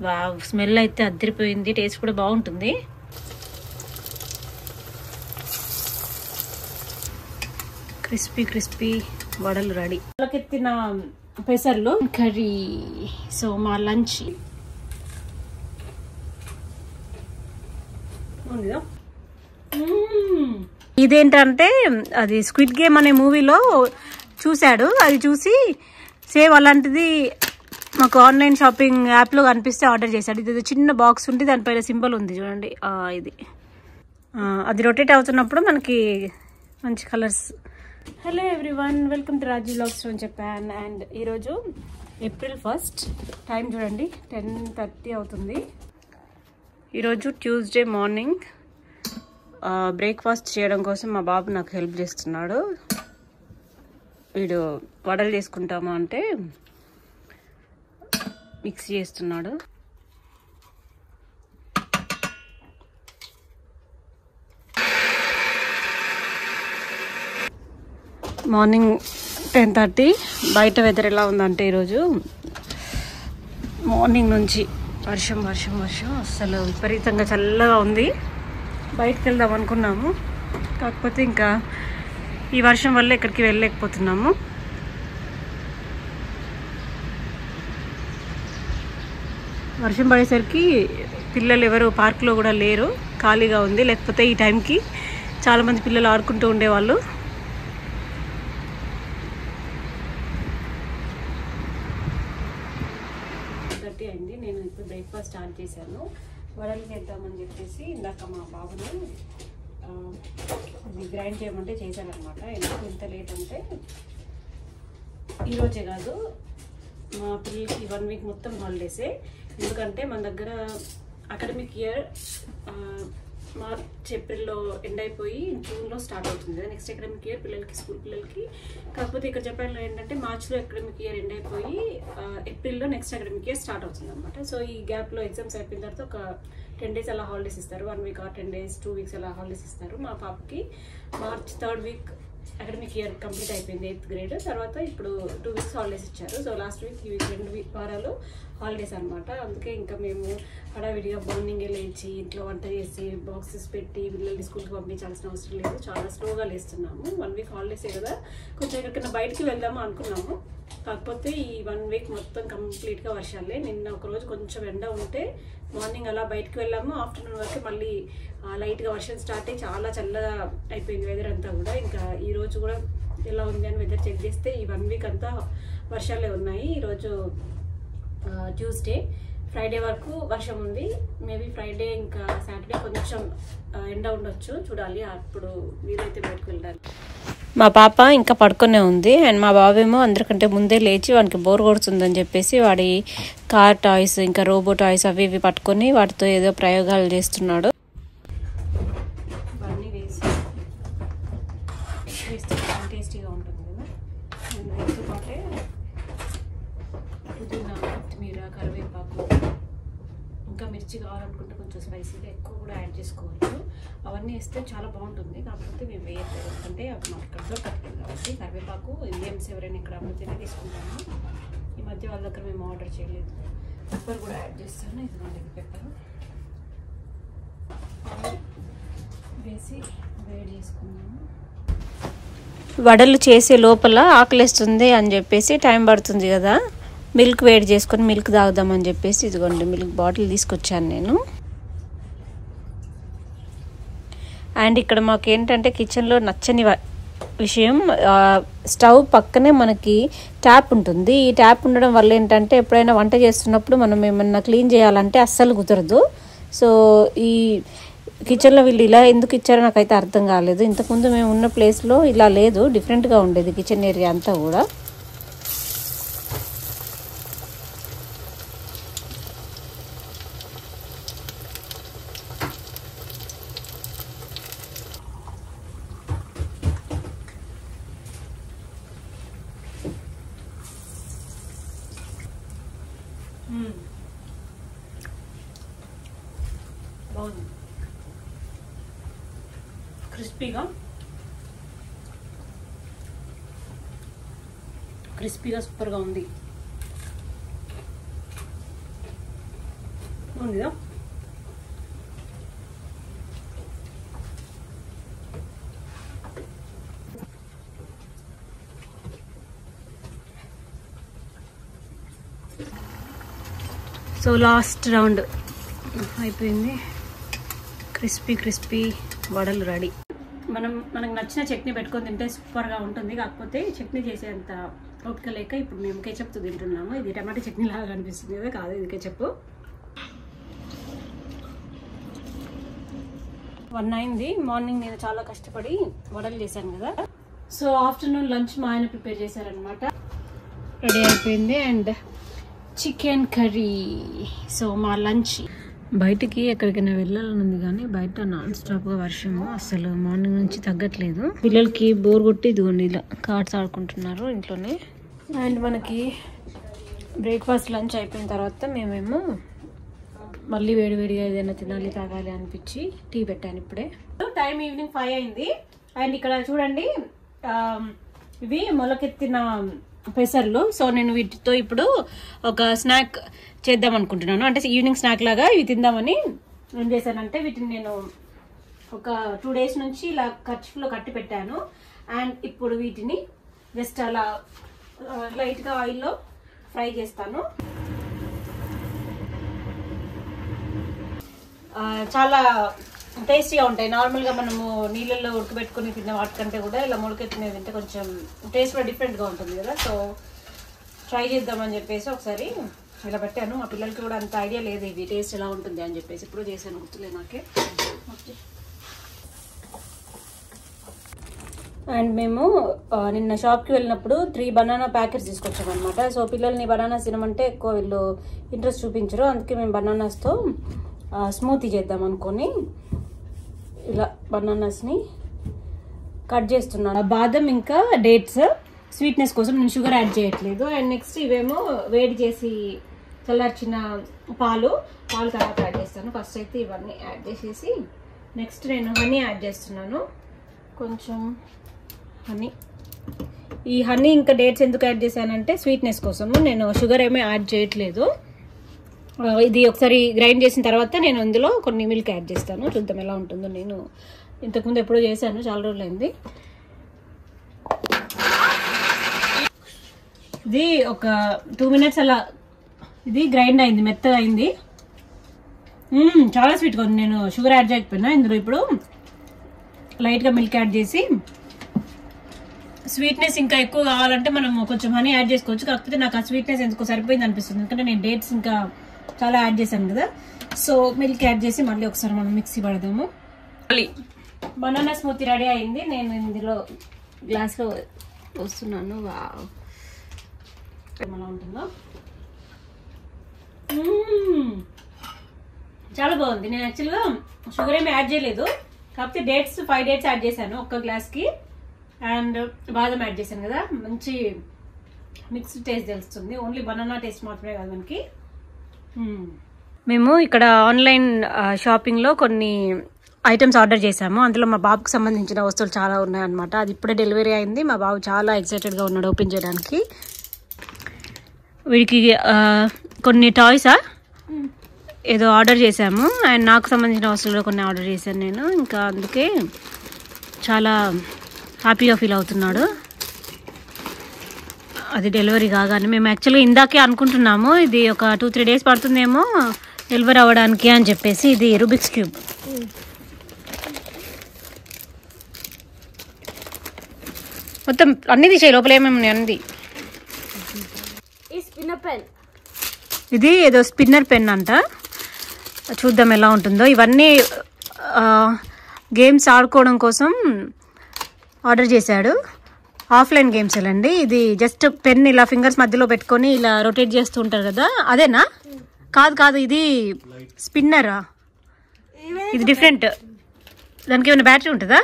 Wow, smell అయితే అద్దరిపోయింది, taste కూడా బాగుంటుంది. క్రిస్పీ క్రిస్పీ వడలు రెడీ. వాళ్ళకెత్తిన పెసర్లు కర్రీ. సో మా లంచ్ ఇదేంటంటే అది స్క్విడ్ గేమ్ అనే మూవీలో చూశాడు. అది చూసి సేమ్ అలాంటిది మాకు ఆన్లైన్ షాపింగ్ యాప్లో కనిపిస్తే ఆర్డర్ చేశాడు. ఇది చిన్న బాక్స్ ఉంటే దానిపైన సింబల్ ఉంది చూడండి, ఇది అది రొటేట్ అవుతున్నప్పుడు మనకి మంచి colours. Hello everyone, welcome to Raji vlogs from Japan. And ఈరోజు ఏప్రిల్ 1st, టైం చూడండి 10:30 అవుతుంది. ఈరోజు ట్యూస్డే మార్నింగ్ బ్రేక్ఫాస్ట్ చేయడం కోసం మా బాబు నాకు హెల్ప్ చేస్తున్నాడు. వీడు వడలు చేసుకుంటాము అంటే మిక్స్ చేస్తున్నాడు. మార్నింగ్ 10:30. బయట వెదర్ ఎలా ఉందంటే ఈరోజు మార్నింగ్ నుంచి వర్షం వర్షం వర్షం, అసలు విపరీతంగా చల్లగా ఉంది. బయటకు వెళ్దాం అనుకున్నాము, కాకపోతే ఇంకా ఈ వర్షం వల్ల ఎక్కడికి వెళ్ళలేకపోతున్నాము. వర్షం పడేసరికి పిల్లలు ఎవరు పార్క్లో కూడా లేరు, ఖాళీగా ఉంది. లేకపోతే ఈ టైంకి చాలామంది పిల్లలు ఆడుకుంటూ ఉండేవాళ్ళు. అయింది. నేను ఇప్పుడు బ్రేక్ఫాస్ట్ స్టార్ట్ చేశాను. వడలు చేద్దామని చెప్పేసి ఇందాక మా బాబుని గ్రైండ్ చేయమంటే చేశానమాట. ఎందుకు ఇంత లేట్ అంటే ఈరోజే కాదు, మా పిల్లలకి 1 వీక్ మొత్తం హాలిడేసే. ఎందుకంటే మన దగ్గర అకాడమిక్ ఇయర్ మార్చ్ ఏప్రిల్లో ఎండ్ అయిపోయి జూన్లో స్టార్ట్ అవుతుంది కదా నెక్స్ట్ అకాడమిక్ ఇయర్ పిల్లలకి, స్కూల్ పిల్లలకి. కాకపోతే ఇక్కడ జపాన్లో ఏంటంటే మార్చ్లో అకాడమిక్ ఇయర్ ఎండ్ అయిపోయి ఏప్రిల్లో నెక్స్ట్ అకాడమిక్ ఇయర్ స్టార్ట్ అవుతుంది అనమాట. సో ఈ గ్యాప్లో ఎగ్జామ్స్ అయిపోయిన తర్వాత ఒక 10 days అలా హాలిడేస్ ఇస్తారు. 1 week or 10 days, 2 weeks అలా హాలిడేస్ ఇస్తారు. మా పాపకి March 3rd week academic year complete అయిపోయింది, 8th grade. తర్వాత ఇప్పుడు 2 weeks హాలిడేస్ ఇచ్చారు. సో లాస్ట్ వీక్ ఈ వీక్ 2 వారాలు హాలిడేస్ అనమాట. అందుకే ఇంకా మేము హడావిడిగా మార్నింగే లేచి ఇంట్లో వంట చేసి బాక్సెస్ పెట్టి పిల్లల్ని స్కూల్కి పంపించాల్సిన అవసరం లేదు. చాలా స్లోగా లేస్తున్నాము. 1 week హాలిడేసే కదా, కొంచెం ఎక్కడికైనా బయటికి వెళ్దాము అనుకున్నాము. కాకపోతే ఈ 1 week మొత్తం కంప్లీట్గా వర్షాలే. నిన్న ఒకరోజు కొంచెం ఎండ ఉంటే మార్నింగ్ అలా బయటకు వెళ్ళాము. ఆఫ్టర్నూన్ వరకు మళ్ళీ లైట్గా వర్షం స్టార్ట్ అయ్యి చాలా చల్లగా అయిపోయింది వెదర్ అంతా కూడా. ఇంకా ఈరోజు కూడా ఎలా ఉంది అని వెదర్ చెక్ చేస్తే ఈ 1 week అంతా వర్షాలే ఉన్నాయి. ఈరోజు ట్యూస్డే, ఫ్రైడే వరకు వర్షం ఉంది. మేబీ ఫ్రైడే ఇంకా సాటర్డే కొంచెం ఎండ ఉండొచ్చు, చూడాలి. అప్పుడు వీలైతే బయటకు వెళ్ళాలి. మా పాప ఇంకా పడుకునే ఉంది. అండ్ మా బాబేమో అందరికంటే ముందే లేచి వానికి బోర్ కొడుతుందని చెప్పేసి వాడి కార్ టాయ్స్ ఇంకా రోబో టాయ్స్ అవి ఇవి పట్టుకొని వాటితో ఏదో ప్రయోగాలు చేస్తున్నాడు. ఇవన్నీ వేసి టేస్టీగా ఉంటుంది కదా. వీటితో పాటే పుదీనా, కొత్తిమీర, కరివేపాకు, ఇంకా మిర్చి కావాలనుకుంటే కొంచెం స్పైసీగా ఎక్కువ కూడా యాడ్ చేసుకోవచ్చు. అవన్నీ వేస్తే చాలా బాగుంటుంది. కాకపోతే మేము వేయట్లేదు, ఎందుకంటే అవి మాకు ఇక్కడ దొరకట్లేదు కాబట్టి. కరివేపాకు ఇండియన్స్ ఎవరైనా ఇక్కడ అమ్మితేనే తీసుకుంటాము. ఈ మధ్య వాళ్ళ దగ్గర మేము ఆర్డర్ చేయలేదు. పెప్పర్ కూడా యాడ్ చేస్తాను. ఇదిగోండి పెప్పర్ వేసి వేడి చేసుకున్నాము. వడలు చేసే లోపల ఆకలిస్తుంది అని చెప్పేసి టైం పడుతుంది కదా, మిల్క్ వేడి చేసుకొని మిల్క్ తాగుదామని చెప్పేసి ఇదిగోండి మిల్క్ బాటిల్ తీసుకొచ్చాను నేను. అండ్ ఇక్కడ మాకు ఏంటంటే కిచెన్లో నచ్చని విషయం, స్టవ్ పక్కనే మనకి ట్యాప్ ఉంటుంది. ఈ ట్యాప్ ఉండడం వల్ల ఏంటంటే ఎప్పుడైనా వంట చేస్తున్నప్పుడు మనం ఏమన్నా క్లీన్ చేయాలంటే అస్సలు కుదరదు. సో ఈ కిచెన్లో వీళ్ళు ఇలా ఎందుకు ఇచ్చారో నాకైతే అర్థం కాలేదు. ఇంతకుముందు మేము ఉన్న ప్లేస్లో ఇలా లేదు, డిఫరెంట్గా ఉండేది కిచెన్ ఏరియా అంతా కూడా. బాగుంది, క్రిస్పీగా సూపర్గా ఉంది. ఉందిదా. సో లాస్ట్ రౌండ్ అయిపోయింది. క్రిస్పీ వడలు రెడీ. మనకు నచ్చిన చట్నీ పెట్టుకొని తింటే సూపర్గా ఉంటుంది. కాకపోతే చట్నీ చేసేంత ఓపిక లేక ఇప్పుడు మేము కెచప్తో తింటున్నాము. ఇది టమాటా చట్నీ లాగా అనిపిస్తుంది కదా, కాదు ఇది కెచప్. 1 అయింది. మార్నింగ్ నేను చాలా కష్టపడి వడలు చేశాను కదా. సో ఆఫ్టర్నూన్ లంచ్ మా ఆయన ప్రిపేర్ చేశారనమాట. రెడీ అయిపోయింది. And chicken curry. సో మా లంచ్. బయటికి ఎక్కడికైనా వెళ్ళాలని ఉంది కానీ బయట నాన్ స్టాప్గా వర్షము అసలు మార్నింగ్ నుంచి తగ్గట్లేదు. పిల్లలకి బోర్ కొట్టి ఇదిగోండి ఇలా కార్డ్స్ ఆడుకుంటున్నారు ఇంట్లోనే. అండ్ మనకి బ్రేక్ఫాస్ట్ లంచ్ అయిపోయిన తర్వాత మేమేమో మళ్ళీ వేడివేడిగా ఏదైనా తినాలి తాగాలి అనిపించి టీ పెట్టాను ఇప్పుడే. టైం ఈవినింగ్ 5 అయింది. అండ్ ఇక్కడ చూడండి ఇవి మొలకెత్తిన పెసర్లు. సో నేను వీటితో ఇప్పుడు ఒక స్నాక్ చేద్దాం అనుకుంటున్నాను. అంటే ఈవినింగ్ స్నాక్ లాగా ఇవి తిందామని ఏం చేశానంటే వీటిని నేను ఒక 2 days నుంచి ఇలా కర్చీఫ్లో కట్టి పెట్టాను. అండ్ ఇప్పుడు వీటిని జస్ట్ అలా లైట్గా ఆయిల్లో ఫ్రై చేస్తాను. చాలా టేస్టీగా ఉంటాయి. నార్మల్గా మనము నీళ్ళల్లో ఉడకబెట్టుకుని తిన్న వాటికంటే కూడా ఇలా మొలకెత్తినవి తింటే కొంచెం టేస్ట్ కూడా డిఫరెంట్గా ఉంటుంది కదా. సో ట్రై చేద్దామని చెప్పేసి ఒకసారి ఇలా పెట్టాను. మా పిల్లలకి కూడా అంత ఐడియా లేదు ఇవి టేస్ట్ ఎలా ఉంటుంది అని చెప్పేసి. ఇప్పుడు చేశాను, గుర్తులేదు నాకే. అండ్ మేము నిన్న షాప్కి వెళ్ళినప్పుడు 3 బనానా ప్యాకెట్స్ తీసుకొచ్చామన్నమాట. సో పిల్లల్ని బనానాస్ తినమంటే ఎక్కువ వీళ్ళు ఇంట్రెస్ట్ చూపించరు. అందుకే మేము బనానాస్తో స్మూతీ చేద్దాం అనుకొని ఇలా బనానాస్ని కట్ చేస్తున్నాను. బాదం ఇంకా డేట్స్ స్వీట్నెస్ కోసం నేను షుగర్ యాడ్ చేయట్లేదు. అండ్ నెక్స్ట్ ఇవేమో వేడి చేసి చల్లార్చిన పాలు తర్వాత యాడ్ చేస్తాను. ఫస్ట్ అయితే ఇవన్నీ యాడ్ చేసేసి నెక్స్ట్ నేను హనీ యాడ్ చేస్తున్నాను. కొంచెం హనీ. ఈ హనీ ఇంకా డేట్స్ ఎందుకు యాడ్ చేశానంటే స్వీట్నెస్ కోసము. నేను షుగర్ ఏమీ యాడ్ చేయట్లేదు. ఇది ఒకసారి గ్రైండ్ చేసిన తర్వాత నేను అందులో కొన్ని మిల్క్ యాడ్ చేస్తాను. చూద్దాం ఎలా ఉంటుందో. నేను ఇంతకుముందు ఎప్పుడో చేశాను, చాలా రోజులైంది. ఇది ఒక 2 minutes అలా ఇది గ్రైండ్ అయింది, మెత్తగా అయింది. చాలా స్వీట్గా ఉంది. నేను షుగర్ యాడ్ చేయకపోయినా ఇందులో ఇప్పుడు లైట్గా మిల్క్ యాడ్ చేసి స్వీట్నెస్ ఇంకా ఎక్కువ కావాలంటే మనం కొంచెం హనీ యాడ్ చేసుకోవచ్చు. కాకపోతే నాకు ఆ స్వీట్నెస్ ఎందుకో సరిపోయింది అనిపిస్తుంది. ఎందుకంటే నేను డేట్స్ ఇంకా చాలా యాడ్ చేశాను కదా. సో మిల్క్ యాడ్ చేసి మళ్ళీ ఒకసారి మనం మిక్సీ పడదాము. బనానా స్మూతీ రెడీ అయింది. నేను ఇందులో గ్లాస్లో వస్తున్నాను. ఎలా ఉంటుందో చాలా బాగుంది. నేను యాక్చువల్గా షుగర్ ఏమి యాడ్ చేయలేదు. కాకపోతే డేట్స్ 5 dates యాడ్ చేశాను ఒక్క గ్లాస్కి. అండ్ బాదం యాడ్ చేశాను కదా, మంచి మిక్స్డ్ టేస్ట్ తెలుస్తుంది. ఓన్లీ బనానా టేస్ట్ మాత్రమే కాదు మనకి. మేము ఇక్కడ ఆన్లైన్ షాపింగ్లో కొన్ని ఐటమ్స్ ఆర్డర్ చేసాము. అందులో మా బాబుకి సంబంధించిన వస్తువులు చాలా ఉన్నాయన్నమాట. అది ఇప్పుడే డెలివరీ అయింది. మా బాబు చాలా ఎక్సైటెడ్గా ఉన్నాడు ఓపెన్ చేయడానికి. వీడికి కొన్ని టాయ్సా ఏదో ఆర్డర్ చేశాము. అండ్ నాకు సంబంధించిన వస్తువులు కొన్ని ఆర్డర్ చేశాను నేను. ఇంకా అందుకే చాలా హ్యాపీగా ఫీల్ అవుతున్నాడు. అది డెలివరీ కాగానే మేము యాక్చువల్గా ఇందాకే అనుకుంటున్నాము ఇది ఒక 2-3 days పడుతుందేమో డెలివరీ అవ్వడానికి అని చెప్పేసి. ఇది రూబిక్స్ క్యూబ్. మొత్తం అన్ని తీసే లోపల ఏమేమి అన్ని. ఇది ఏదో స్పిన్నర్ పెన్ అంట. చూద్దాం ఎలా ఉంటుందో. ఇవన్నీ గేమ్స్ ఆడుకోవడం కోసం ఆర్డర్ చేశాడు. ఆఫ్లైన్ గేమ్స్ అండి. ఇది జస్ట్ పెన్ ఇలా ఫింగర్స్ మధ్యలో పెట్టుకొని ఇలా రొటేట్ చేస్తూ ఉంటారు కదా, అదేనా? కాదు ఇది స్పిన్నరా? ఇది డిఫరెంట్. దానికి ఏమైనా బ్యాటరీ ఉంటుందా?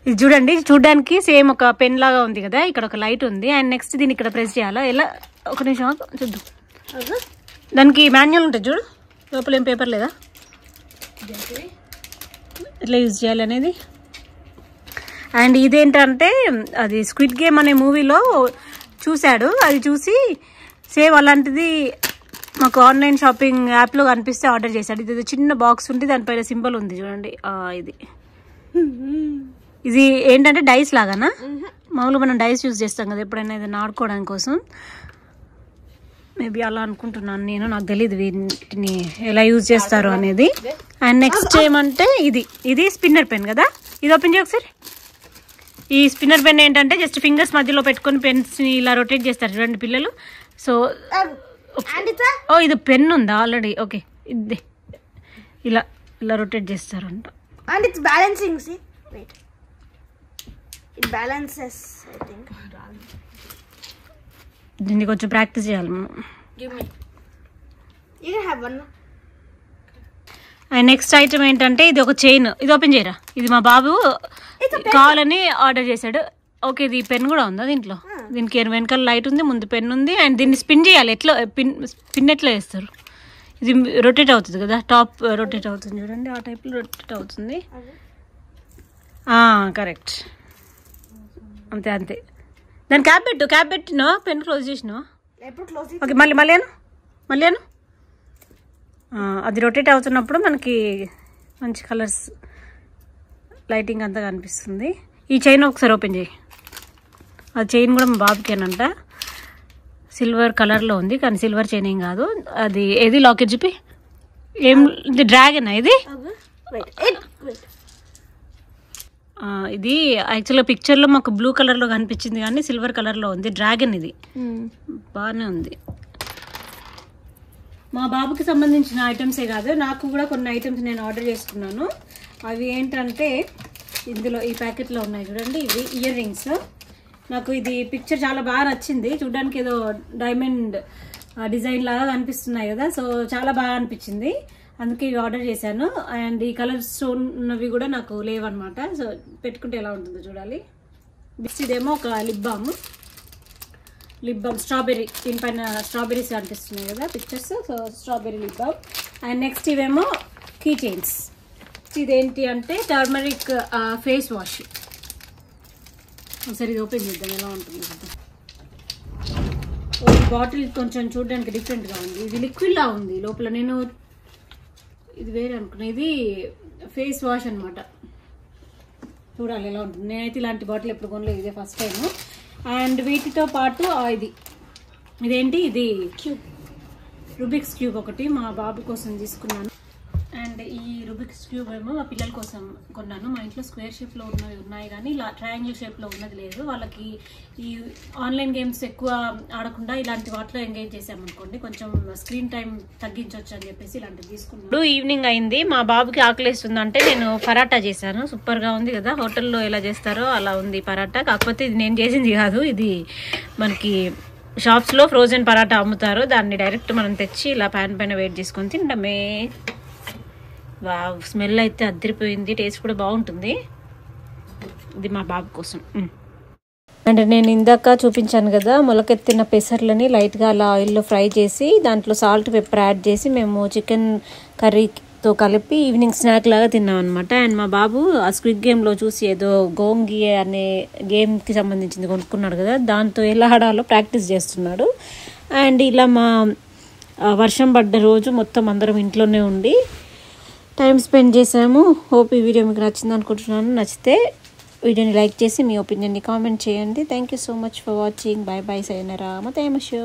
ఇది చూడండి, చూడడానికి సేమ్ ఒక పెన్ లాగా ఉంది కదా. ఇక్కడ ఒక లైట్ ఉంది. అండ్ నెక్స్ట్ దీన్ని ఇక్కడ ప్రెస్ చేయాలా? ఎలా? ఒక నిమిషం చూద్దాం. దానికి మాన్యువల్ ఉంటుంది చూడు, లోపల ఏం పేపర్ లేదా? ఎట్లా యూజ్ చేయాలనేది. అండ్ ఇదేంటంటే అది స్క్విడ్ గేమ్ అనే మూవీలో చూశాడు. అది చూసి సేమ్ అలాంటిది మాకు ఆన్లైన్ షాపింగ్ యాప్లో కనిపిస్తే ఆర్డర్ చేశాడు. ఇది చిన్న బాక్స్ ఉంది, దానిపైన సింబల్ ఉంది చూడండి. ఇది ఏంటంటే డైస్ లాగానా? మామూలుగా మనం డైస్ యూజ్ చేస్తాం కదా ఎప్పుడైనా ఏదైనా ఆడుకోవడానికి కోసం. మేబీ అలా అనుకుంటున్నాను నేను, నాకు తెలియదు వీటిని ఎలా యూజ్ చేస్తారు అనేది. అండ్ నెక్స్ట్ ఏమంటే ఇది స్పిన్నర్ పెన్ కదా, ఇది ఓపెన్ చేయ ఒకసారి. ఈ స్పిన్నర్ పెన్ ఏంటంటే జస్ట్ ఫింగర్స్ మధ్యలో పెట్టుకొని పెన్స్ని ఇలా రొటేట్ చేస్తారు చూడండి పిల్లలు. సో ఇది పెన్ ఉందా ఆల్రెడీ? ఓకే, ఇది ఇలా ఇలా రొటేట్ చేస్తారంట. And it's balancing, see? Wait. It balances, I think. దీన్ని కొంచెం ప్రాక్టీస్ చేయాలి మనం. Give me. You can have one. And next item ఏంటంటే ఇది ఒక చైన్. ఇది ఓపెన్ చేయరా. ఇది మా బాబు కావాలని ఆర్డర్ చేశాడు. ఓకే, ఇది పెన్ కూడా ఉందా దీంట్లో? దీనికి వెనకాల లైట్ ఉంది, ముందు పెన్ ఉంది. అండ్ దీన్ని స్పిన్ చేయాలి. ఎట్లా పిన్ ఎట్లా వేస్తారు? ఇది రొటేట్ అవుతుంది కదా, టాప్ రొటేట్ అవుతుంది చూడండి, ఆ టైప్లో రొటేట్ అవుతుంది. కరెక్ట్, అంతే అంతే. దాని క్యాప్ పెట్టినా, పెన్ క్లోజ్ చేసినా. ఓకే, మళ్ళీ అది రొటేట్ అవుతున్నప్పుడు మనకి మంచి కలర్స్ లైటింగ్ అంతా కనిపిస్తుంది. ఈ చైన్ ఒకసారి ఓపెన్ చేయి. ఆ చైన్ కూడా మా బాబుకేనంట, సిల్వర్ కలర్లో ఉంది కానీ సిల్వర్ చైన్ ఏం కాదు. అది ఏది లాకెట్ చూపి. ఏం ఇది డ్రాగన్ ఇది? ఇది యాక్చువల్గా పిక్చర్లో మాకు బ్లూ కలర్లో కనిపించింది కానీ సిల్వర్ కలర్లో ఉంది. డ్రాగన్ ఇది బాగానే ఉంది. మా బాబుకి సంబంధించిన ఐటమ్సే కాదు, నాకు కూడా కొన్ని ఐటమ్స్ నేను ఆర్డర్ చేసుకున్నాను. అవి ఏంటంటే ఇందులో ఈ ప్యాకెట్లో ఉన్నాయి చూడండి, ఇవి ఇయర్ రింగ్స్. నాకు ఇది పిక్చర్ చాలా బాగా నచ్చింది, చూడడానికి ఏదో డైమండ్ డిజైన్ లాగా కనిపిస్తున్నాయి కదా, సో చాలా బాగా అనిపించింది, అందుకే ఇవి ఆర్డర్ చేశాను. అండ్ ఈ కలర్స్ ఉన్నవి కూడా నాకు లేవన్నమాట, సో పెట్టుకుంటే ఎలా ఉంటుందో చూడాలి. నెక్స్ట్ ఇదేమో ఒక లిప్ బామ్ స్ట్రాబెర్రీ, దీనిపైన స్ట్రాబెర్రీస్ కనిపిస్తున్నాయి కదా pictures, so strawberry lip balm. And next ఇవేమో కీ చైన్స్. ఇదేంటి అంటే టర్మరిక్ ఫేస్ వాష్. ఒకసారి ఇది ఓపెన్ చేద్దాం ఎలా ఉంటుంది కదా. బాటిల్ కొంచెం చూడడానికి డిఫరెంట్గా ఉంది, ఇది లిక్విడ్ లా ఉంది లోపల. నేను ఇది వేరే అనుకున్నా, ఇది ఫేస్ వాష్ అనమాట. చూడాలి ఎలా ఉంటుంది. నేనైతే ఇలాంటి బాటిల్ ఎప్పుడు కొనలేదు, ఇదే ఫస్ట్ టైం. అండ్ వీటితో పాటు ఇదేంటి, ఇది రుబిక్స్ క్యూబ్ ఒకటి మా బాబు కోసం తీసుకున్నాను. అండ్ ఈ రుబిక్స్ క్యూబ్ ఏమో మా పిల్లల కోసం కొన్నాను. మా ఇంట్లో స్క్వేర్ షేప్లో ఉన్నవి ఉన్నాయి కానీ ఇలా ట్రయాంగిల్ షేప్లో ఉన్నది లేదు. వాళ్ళకి ఈ ఆన్లైన్ గేమ్స్ ఎక్కువ ఆడకుండా ఇలాంటి వాటిలో ఎంగేజ్ చేసామనుకోండి కొంచెం స్క్రీన్ టైం తగ్గించవచ్చు అని చెప్పేసి ఇలాంటివి తీసుకున్నాను. ఇప్పుడు ఈవినింగ్ అయింది, మా బాబుకి ఆకలిస్తుందంటే నేను పరాటా చేశాను. సూపర్గా ఉంది కదా, హోటల్లో ఎలా చేస్తారో అలా ఉంది పరాటా. కాకపోతే ఇది నేను చేసింది కాదు, ఇది మనకి షాప్స్లో ఫ్రోజన్ పరాటా అమ్ముతారు. దాన్ని డైరెక్ట్ మనం తెచ్చి ఇలా ప్యాన్ పైన వెయిట్ చేసుకొని తిండమే. స్మెల్ అయితే అదిరిపోయింది, టేస్ట్ కూడా బాగుంటుంది. ఇది మా బాబు కోసం. అండ్ నేను ఇందాక చూపించాను కదా, మొలకెత్తిన పెసర్లని లైట్గా అలా ఆయిల్లో ఫ్రై చేసి దాంట్లో సాల్ట్ పెప్పర్ యాడ్ చేసి మేము చికెన్ కర్రీతో కలిపి ఈవినింగ్ స్నాక్ లాగా తిన్నాం అనమాట. అండ్ మా బాబు ఆ స్క్విడ్ గేమ్లో చూసి ఏదో గోంగి అనే గేమ్కి సంబంధించింది కొనుక్కున్నాడు కదా, దాంతో ఎలా ఆడాలో ప్రాక్టీస్ చేస్తున్నాడు. అండ్ ఇలా మా వర్షం పడ్డ రోజు మొత్తం అందరం ఇంట్లోనే ఉండి టైం స్పెండ్ చేసాము. హోప్ ఈ వీడియో మీకు నచ్చింది అనుకుంటున్నాను. నచ్చితే వీడియోని లైక్ చేసి మీ ఒపీనియన్ని కామెంట్ చేయండి. Thank you so much for watching. Bye bye, సైనరా, మతేమ షో.